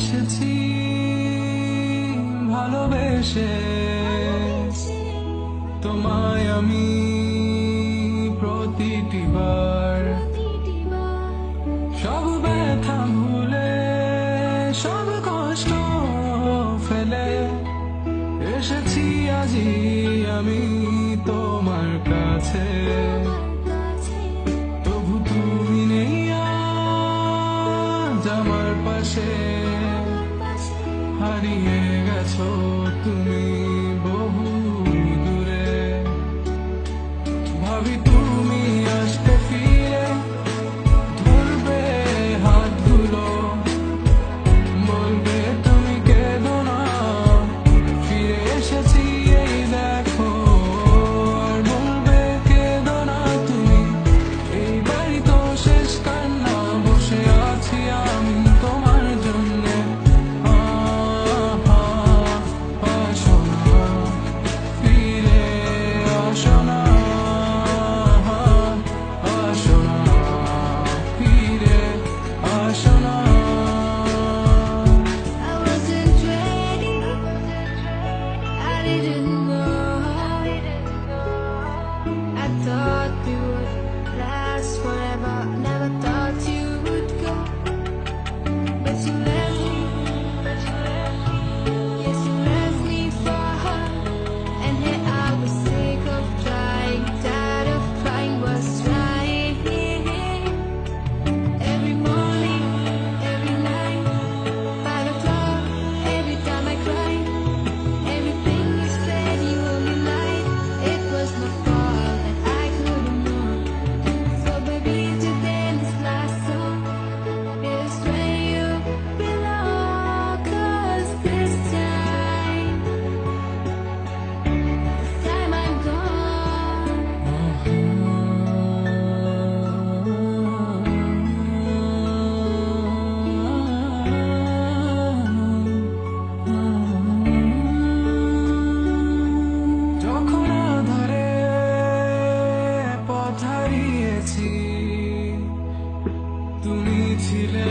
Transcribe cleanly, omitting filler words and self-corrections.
এসেছি ভালোবেসে তোমায় আমি প্রতিটি বার সব ব্যথা ভুলে সব কষ্ট ফেলে এসেছি আজি আমি তোমার কাছে। তবু তুমি নেই আজ আমার পাশে, হারিয়ে গেছো তুমি বহু দূরে। ভাবি তুমি আসতে ফিরে ধরবে হাতগুলো, বলবে তুমি কেঁদো না, ফিরে এসেছি এই দেখো। আর বলবে কেঁদো না তুমি, এইবারই তো শেষ কান্না, বসে আছি আমি তোমার জন্যে। আসো না, ফিরে আসো না, আসো না, ফিরে আসো না। I wasn't ready, I didn't know. I thought we would last forever, never thought you would go. But you left me, yes you left me for her. And here I was sick of trying, tired of crying, was trying. Every morning, every night, 5 o'clock, every time I cry. Everything you said, you only lied. It was my fault and I couldn't know. So baby, today this last song is where you belong. 'Cause this time I'm gone. যখন আধারে পথ হারিয়েছি তুমি ছিলে